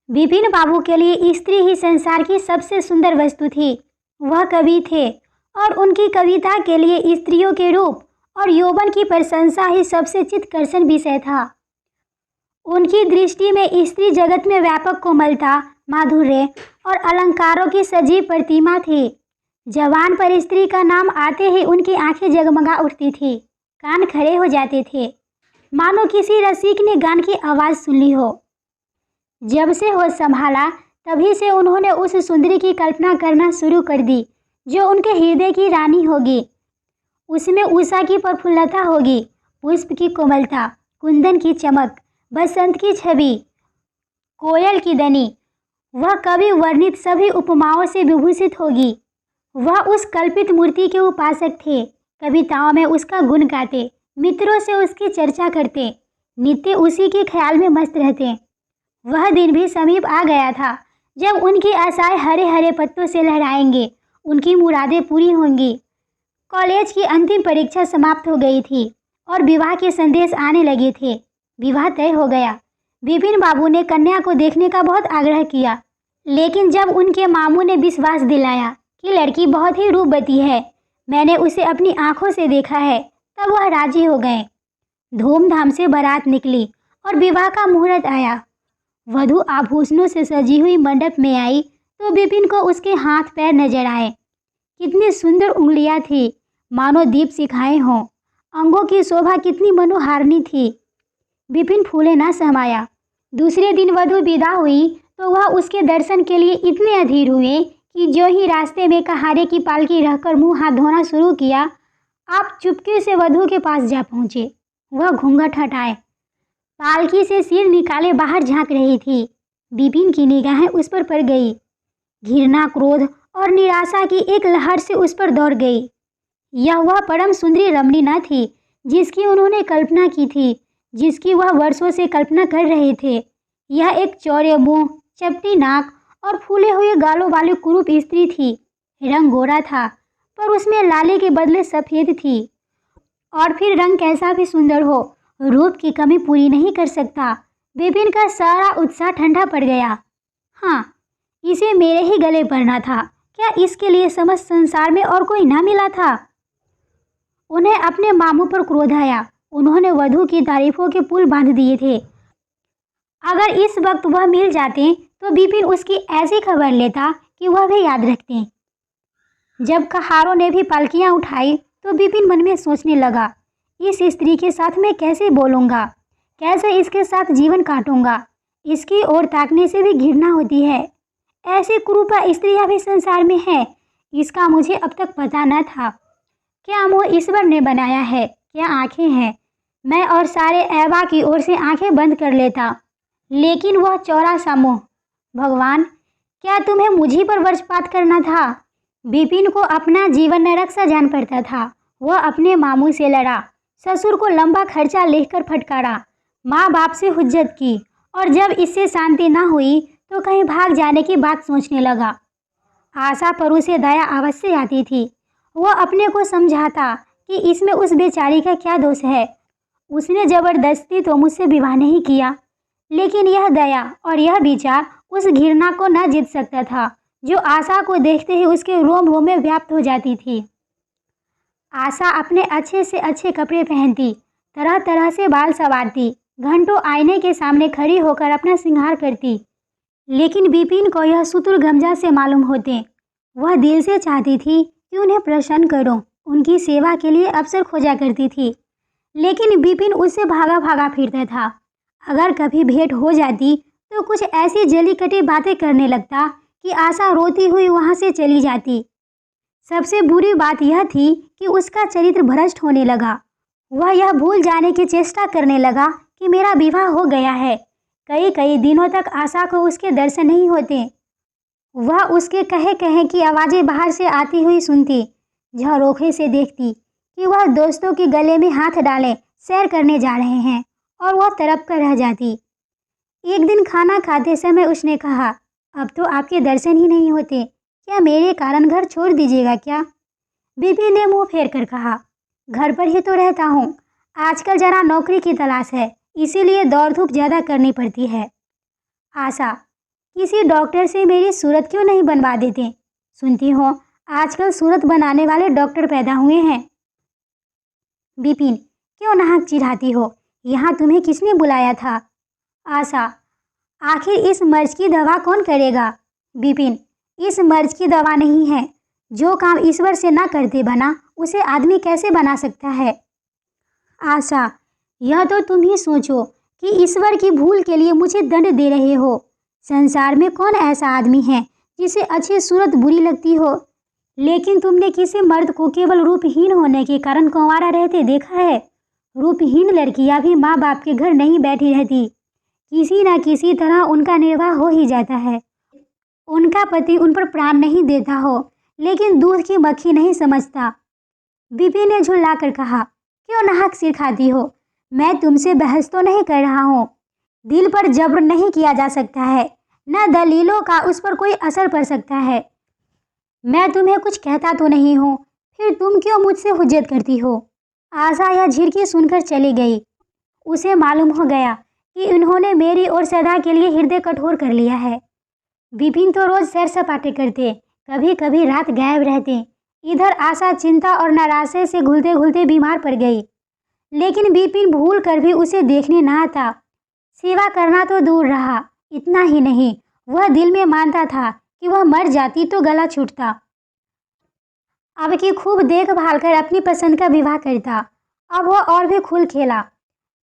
विपिन बाबू के लिए स्त्री ही संसार की सबसे सुंदर वस्तु थी। वह कवि थे और उनकी कविता के लिए स्त्रियों के रूप और यौवन की प्रशंसा ही सबसे चित्कर्षण विषय था। उनकी दृष्टि में स्त्री जगत में व्यापक कोमलता, माधुर्य और अलंकारों की सजीव प्रतिमा थी। जवान पर स्त्री का नाम आते ही उनकी आंखें जगमगा उठती थी, कान खड़े हो जाते थे, मानो किसी रसिक ने गान की आवाज़ सुन ली हो। जब से होश संभाला तभी से उन्होंने उस सुंदरी की कल्पना करना शुरू कर दी जो उनके हृदय की रानी होगी। उसमें उषा की प्रफुल्लता होगी, पुष्प की कोमलता, कुंदन की चमक, बसंत की छवि, कोयल की दनी। वह कवि वर्णित सभी उपमाओं से विभूषित होगी। वह उस कल्पित मूर्ति के उपासक थे। कविताओं में उसका गुण गाते, मित्रों से उसकी चर्चा करते, नित्य उसी के ख्याल में मस्त रहते। वह दिन भी समीप आ गया था जब उनकी आशाएं हरे हरे पत्तों से लहराएंगे, उनकी मुरादें पूरी होंगी। कॉलेज की अंतिम परीक्षा समाप्त हो गई थी और विवाह के संदेश आने लगे थे। विवाह तय हो गया। विपिन बाबू ने कन्या को देखने का बहुत आग्रह किया, लेकिन जब उनके मामू ने विश्वास दिलाया कि लड़की बहुत ही रूपवती है, मैंने उसे अपनी आंखों से देखा है, तब वह राजी हो गए। धूमधाम से बारात निकली और विवाह का मुहूर्त आया। वधू आभूषणों से सजी हुई मंडप में आई तो विपिन को उसके हाथ पैर नजर आए। कितनी सुंदर उंगलियां थी, मानो दीप शिखाएं हों। अंगों की शोभा कितनी मनोहारिणी थी। विपिन फूले ना समाया। दूसरे दिन वधू विदा हुई तो वह उसके दर्शन के लिए इतने अधीर हुए कि जो ही रास्ते में कहारे की पालकी रहकर मुंह हाथ धोना शुरू किया, आप चुपके से वधू के पास जा पहुंचे। वह घूंघट हटाए, पालकी से सिर निकाले बाहर झांक रही थी। विपिन की निगाहें उस पर पड़ गई। घृणा, क्रोध और निराशा की एक लहर से उस पर दौड़ गई। यह वह परम सुंदरी रमणी न थी जिसकी उन्होंने कल्पना की थी, जिसकी वह वर्षों से कल्पना कर रहे थे। यह एक चौड़े मुंह, चपटी नाक और फूले हुए गालों वाली कुरूप स्त्री थी। रंग गोरा था पर उसमें लाली के बदले सफ़ेद थी। और फिर रंग कैसा भी सुंदर हो, रूप की कमी पूरी नहीं कर सकता। विपिन का सारा उत्साह ठंडा पड़ गया। हाँ, इसे मेरे ही गले पड़ना था। क्या इसके लिए समस्त संसार में और कोई ना मिला था? उन्हें अपने मामू पर क्रोध आया। उन्होंने वधू की तारीफों के पुल बांध दिए थे। अगर इस वक्त वह मिल जाते तो विपिन उसकी ऐसी खबर लेता कि वह भी याद रखते। जब कहारों ने भी पालकियां उठाई तो विपिन मन में सोचने लगा, इस स्त्री के साथ मैं कैसे बोलूँगा, कैसे इसके साथ जीवन काटूंगा। इसकी ओर ताकने से भी घृणा होती है। ऐसी कुरूपा स्त्रियां भी संसार में है, इसका मुझे अब तक पता न था। क्या मुँह ईश्वर ने बनाया है, क्या आंखें हैं। मैं और सारे ऐबा की ओर से आंखें बंद कर लेता, लेकिन वह चौड़ा सा मुँह। भगवान, क्या तुम्हें मुझी पर वज्रपात करना था? विपिन को अपना जीवन नरक सा जान पड़ता था। वह अपने मामू से लड़ा, ससुर को लंबा खर्चा लिखकर फटकारा, माँ बाप से हुज्जत की, और जब इससे शांति न हुई तो कहीं भाग जाने की बात सोचने लगा। आशा पर उसे दया अवश्य आती थी। वह अपने को समझाता कि इसमें उस बेचारी का क्या दोष है। उसने जबरदस्ती तो मुझसे विवाह नहीं किया, लेकिन यह दया और यह विचार उस घृणा को न जीत सकता था जो आशा को देखते ही उसके रोम रोम में व्याप्त हो जाती थी। आशा अपने अच्छे से अच्छे कपड़े पहनती, तरह तरह से बाल संवारती, घंटों आईने के सामने खड़ी होकर अपना श्रृंगार करती, लेकिन विपिन को यह शुतुरगमजा से मालूम होते। वह दिल से चाहती थी कि उन्हें प्रसन्न करूं, उनकी सेवा के लिए अवसर खोजा करती थी, लेकिन विपिन उससे भागा भागा फिरता था। अगर कभी भेंट हो जाती तो कुछ ऐसी जली कटी बातें करने लगता कि आशा रोती हुई वहां से चली जाती। सबसे बुरी बात यह थी कि उसका चरित्र भ्रष्ट होने लगा। वह यह भूल जाने की चेष्टा करने लगा कि मेरा विवाह हो गया है। कई कई दिनों तक आशा को उसके दर्शन नहीं होते। वह उसके कहे कहे की आवाज़ें बाहर से आती हुई सुनती, झरोखे से देखती कि वह दोस्तों के गले में हाथ डाले सैर करने जा रहे हैं, और वह तड़प कर रह जाती। एक दिन खाना खाते समय उसने कहा, अब तो आपके दर्शन ही नहीं होते, क्या मेरे कारण घर छोड़ दीजिएगा क्या? बीबी ने मुंह फेर कर कहा, घर पर ही तो रहता हूँ, आजकल जरा नौकरी की तलाश है, इसीलिए दौड़ धूप ज़्यादा करनी पड़ती है। आशा, किसी डॉक्टर से मेरी सूरत क्यों नहीं बनवा देते? सुनती हो आजकल सूरत बनाने वाले डॉक्टर पैदा हुए हैं। विपिन, क्यों नाहक चिढ़ाती हो? यहाँ तुम्हें किसने बुलाया था? आशा, आखिर इस मर्ज की दवा कौन करेगा? विपिन, इस मर्ज की दवा नहीं है। जो काम ईश्वर से ना करते बना, उसे आदमी कैसे बना सकता है? आशा, यह तो तुम ही सोचो कि ईश्वर की भूल के लिए मुझे दंड दे रहे हो। संसार में कौन ऐसा आदमी है जिसे अच्छी सूरत बुरी लगती हो? लेकिन तुमने किसी मर्द को केवल रूपहीन होने के कारण कुंवारा रहते देखा है? रूपहीन लड़कियां भी माँ बाप के घर नहीं बैठी रहती। किसी न किसी तरह उनका निर्वाह हो ही जाता है। उनका पति उन पर प्राण नहीं देता हो, लेकिन दूध की मक्खी नहीं समझता। विपिन ने झुल्लाकर कहा, क्यों नाहक सिर खाती हो? मैं तुमसे बहस तो नहीं कर रहा हूँ। दिल पर जब्र नहीं किया जा सकता है, न दलीलों का उस पर कोई असर पड़ सकता है। मैं तुम्हें कुछ कहता तो नहीं हूँ, फिर तुम क्यों मुझसे हुज्जत करती हो? आशा यह झिड़की सुनकर चली गई। उसे मालूम हो गया कि उन्होंने मेरी और सदा के लिए हृदय कठोर कर लिया है। विपिन तो रोज सैर सपाटे करते, कभी कभी रात गायब रहते। इधर आशा चिंता और नाराज़गी से घुलते घुलते बीमार पड़ गई। लेकिन विपिन भूल कर भी उसे देखने ना आता। सेवा करना तो दूर रहा, इतना ही नहीं, वह दिल में मानता था कि वह मर जाती तो गला छूटता। अब की खूब देखभाल कर अपनी पसंद का विवाह करता। अब वह और भी खुल खेला।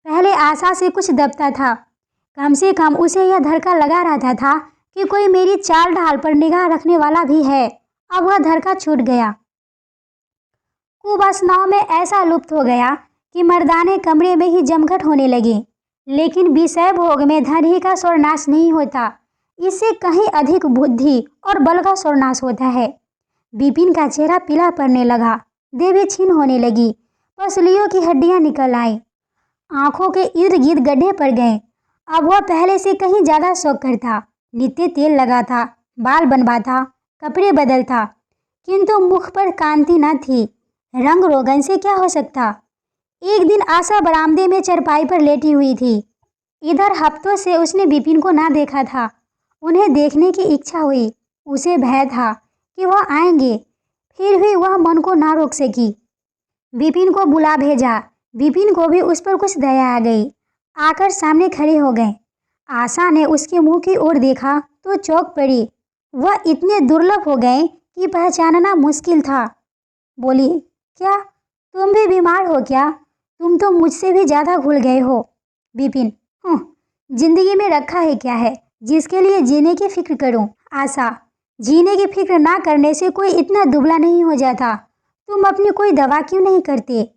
पहले आशा से कुछ दबता था, कम से कम उसे यह धड़का लगा रहता था कि कोई मेरी चाल ढाल पर निगाह रखने वाला भी है। अब वह धड़का छूट गया। कुवासनाओं में ऐसा लुप्त हो गया कि मर्दाने कमरे में ही जमघट होने लगे। लेकिन विषय भोग में धन ही का स्वर्नाश नहीं होता, इससे कहीं अधिक बुद्धि और बल का स्वर्नाश होता है। विपिन का चेहरा पीला पड़ने लगा, देह छीन होने लगी, पसलियों की हड्डियां निकल आई, आंखों के इर्द गिर्द गड्ढे पड़ गए। अब वह पहले से कहीं ज्यादा शौक करता, नित्य तेल लगाता, बाल बनवाता, कपड़े बदलता, किंतु मुख पर कांति न थी। रंग रोगन से क्या हो सकता? एक दिन आशा बरामदे में चरपाई पर लेटी हुई थी। इधर हफ्तों से उसने विपिन को ना देखा था। उन्हें देखने की इच्छा हुई। उसे भय था कि वह आएंगे, फिर भी वह मन को ना रोक सकी। विपिन को बुला भेजा। विपिन को भी उस पर कुछ दया आ गई। आकर सामने खड़े हो गए। आशा ने उसके मुंह की ओर देखा तो चौंक पड़ी। वह इतने दुर्लभ हो गए कि पहचानना मुश्किल था। बोली, क्या तुम भी बीमार हो क्या? तुम तो मुझसे भी ज़्यादा घुल गए हो। विपिन, जिंदगी में रखा है क्या है जिसके लिए जीने की फिक्र करूं? आशा, जीने की फिक्र ना करने से कोई इतना दुबला नहीं हो जाता। तुम अपनी कोई दवा क्यों नहीं करते?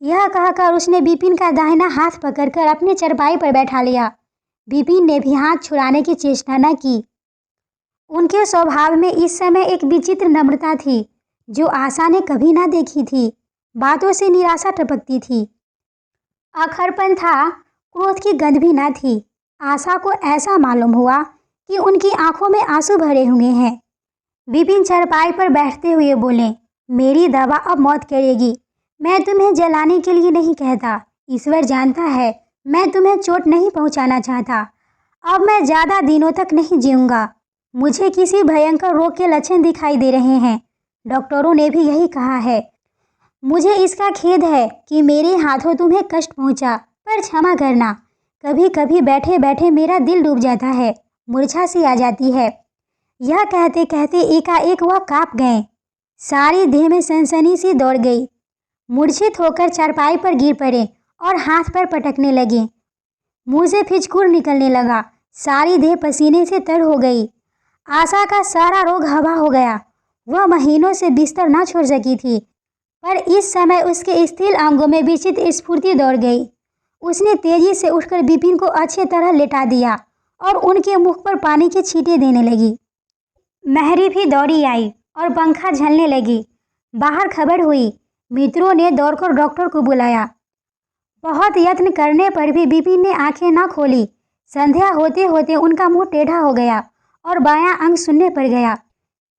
यह कहकर उसने विपिन का दाहिना हाथ पकड़कर अपनी चरपाई पर बैठा लिया। विपिन ने भी हाथ छुड़ाने की चेष्टा न की। उनके स्वभाव में इस समय एक विचित्र नम्रता थी जो आशा ने कभी ना देखी थी। बातों से निराशा टपकती थी, अखरपन था, क्रोध की गंध भी न थी। आशा को ऐसा मालूम हुआ कि उनकी आंखों में आंसू भरे हुए हैं। विपिन चरपाई पर बैठते हुए बोले, मेरी दवा अब मौत करेगी। मैं तुम्हें जलाने के लिए नहीं कहता, ईश्वर जानता है मैं तुम्हें चोट नहीं पहुंचाना चाहता। अब मैं ज़्यादा दिनों तक नहीं जीऊँगा। मुझे किसी भयंकर रोग के लक्षण दिखाई दे रहे हैं। डॉक्टरों ने भी यही कहा है। मुझे इसका खेद है कि मेरे हाथों तुम्हें कष्ट पहुंचा, पर क्षमा करना। कभी कभी बैठे बैठे मेरा दिल डूब जाता है, मूर्छा सी आ जाती है। यह कहते कहते एकाएक वह काँप गए। सारी देह में सनसनी सी दौड़ गई। मूर्छित होकर चारपाई पर गिर पड़े और हाथ पर पटकने लगे। मुंह से फिचकुर निकलने लगा। सारी देह पसीने से तर हो गई। आशा का सारा रोग हवा हो गया। वह महीनों से बिस्तर ना छोड़ सकी थी, पर इस समय उसके स्थिर अंगों में विचित्र स्फूर्ति दौड़ गई। उसने तेजी से उठकर विपिन को अच्छी तरह लेटा दिया और उनके मुख पर पानी के छींटे देने लगी। महरी भी दौड़ी आई और पंखा झलने लगी। बाहर खबर हुई। मित्रों ने दौड़कर डॉक्टर को बुलाया। बहुत यत्न करने पर भी विपिन ने आंखें ना खोली। संध्या होते होते उनका मुंह टेढ़ा हो गया और बायां अंग शून्य पड़ गया।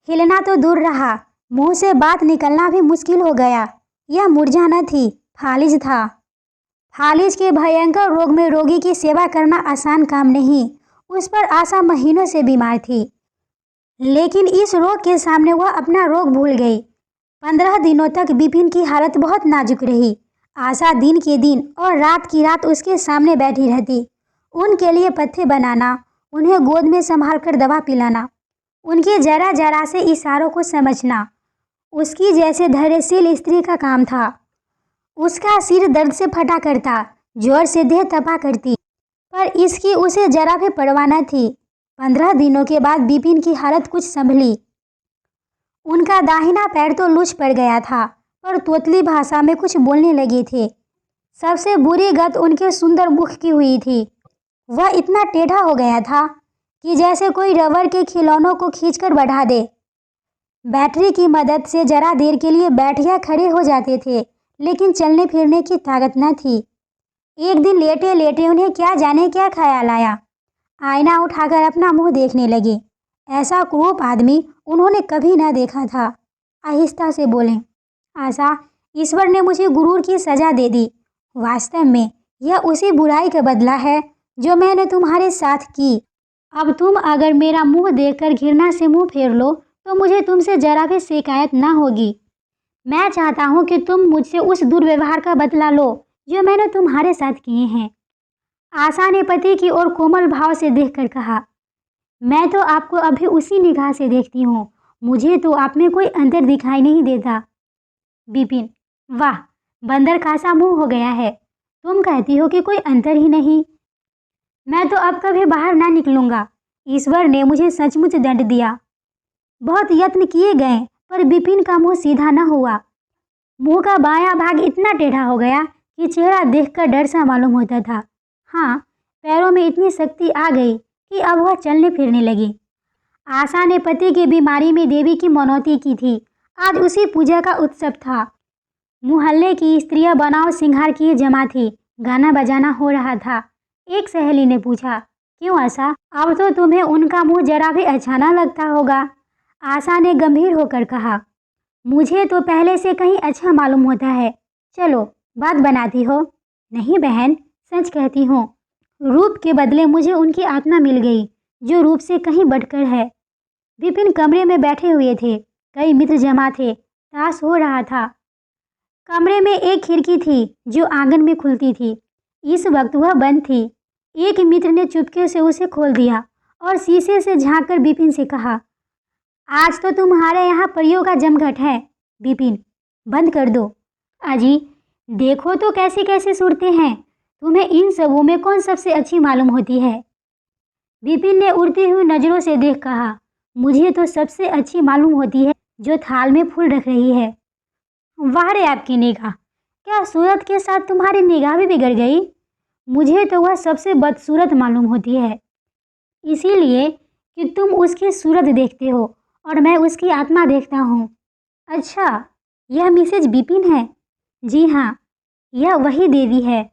हिलना तो दूर रहा, मुंह से बात निकलना भी मुश्किल हो गया। यह मूर्छा न थी, फालिज था। फालिज के भयंकर रोग में रोगी की सेवा करना आसान काम नहीं। उस पर आशा महीनों से बीमार थी, लेकिन इस रोग के सामने वह अपना रोग भूल गई। 15 दिनों तक विपिन की हालत बहुत नाजुक रही। आशा दिन के दिन और रात की रात उसके सामने बैठी रहती, उनके लिए पथ्य बनाना, उन्हें गोद में संभाल कर दवा पिलाना, उनके जरा जरा से इशारों को समझना उसकी जैसे धैर्यशील स्त्री का काम था। उसका सिर दर्द से फटा करता, जोर से देह तपा करती, पर इसकी उसे जरा भी परवाह न थी। 15 दिनों के बाद विपिन की हालत कुछ संभली। उनका दाहिना पैर तो लूज पड़ गया था, पर तोतली भाषा में कुछ बोलने लगे थे। सबसे बुरी गत उनके सुंदर मुख की हुई थी। वह इतना टेढ़ा हो गया था कि जैसे कोई रबर के खिलौनों को खींचकर बढ़ा दे। बैटरी की मदद से जरा देर के लिए बैठ या खड़े हो जाते थे, लेकिन चलने फिरने की ताकत न थी। एक दिन लेटे लेटे उन्हें क्या जाने क्या ख्याल आया, आईना उठाकर अपना मुंह देखने लगे। ऐसा क्रूप आदमी उन्होंने कभी न देखा था। आहिस्ता से बोले, आशा, ईश्वर ने मुझे गुरूर की सजा दे दी। वास्तव में यह उसी बुराई का बदला है जो मैंने तुम्हारे साथ की। अब तुम अगर मेरा मुंह देखकर घृणा से मुंह फेर लो तो मुझे तुमसे जरा भी शिकायत ना होगी। मैं चाहता हूँ कि तुम मुझसे उस दुर्व्यवहार का बदला लो जो मैंने तुम्हारे साथ किए हैं। आशा ने पति की ओर कोमल भाव से देखकर कहा, मैं तो आपको अभी उसी निगाह से देखती हूँ, मुझे तो आप में कोई अंतर दिखाई नहीं देता। विपिन, वाह, बंदर का सा मुंह हो गया है। तुम कहती हो कि कोई अंतर ही नहीं। मैं तो अब कभी बाहर ना निकलूंगा। ईश्वर ने मुझे सचमुच दंड दिया। बहुत यत्न किए गए, पर विपिन का मुंह सीधा न हुआ। मुंह का बायां भाग इतना टेढ़ा हो गया कि चेहरा देखकर डर सा मालूम होता था। हाँ, पैरों में इतनी शक्ति आ गई कि अब वह चलने फिरने लगी। आशा ने पति की बीमारी में देवी की मनौती की थी। आज उसी पूजा का उत्सव था। मुहल्ले की स्त्रियां बनाव सिंगार किए जमा थी। गाना बजाना हो रहा था। एक सहेली ने पूछा, क्यों आशा, अब तो तुम्हें उनका मुंह जरा भी अच्छा ना लगता होगा। आशा ने गंभीर होकर कहा, मुझे तो पहले से कहीं अच्छा मालूम होता है। चलो, बात बनाती हो। नहीं बहन, सच कहती हूँ, रूप के बदले मुझे उनकी आत्मा मिल गई, जो रूप से कहीं बढ़कर है। विपिन कमरे में बैठे हुए थे। कई मित्र जमा थे। ताश हो रहा था। कमरे में एक खिड़की थी जो आंगन में खुलती थी। इस वक्त वह बंद थी। एक मित्र ने चुपके से उसे खोल दिया और शीशे से झांककर विपिन से कहा, आज तो तुम्हारे यहाँ परियों का जमघट है। विपिन, बंद कर दो। अजी, देखो तो कैसी कैसी सूरतें हैं। तुम्हें इन सबों में कौन सबसे अच्छी मालूम होती है? विपिन ने उड़ती हुई नजरों से देख कहा, मुझे तो सबसे अच्छी मालूम होती है जो थाल में फूल रख रही है। वाह रे आपकी निगाह, क्या सूरत के साथ तुम्हारी निगाह भी बिगड़ गई? मुझे तो वह सबसे बदसूरत मालूम होती है, इसीलिए कि तुम उसकी सूरत देखते हो और मैं उसकी आत्मा देखता हूँ। अच्छा, यह मिसेज विपिन है? जी हाँ, यह वही देवी है।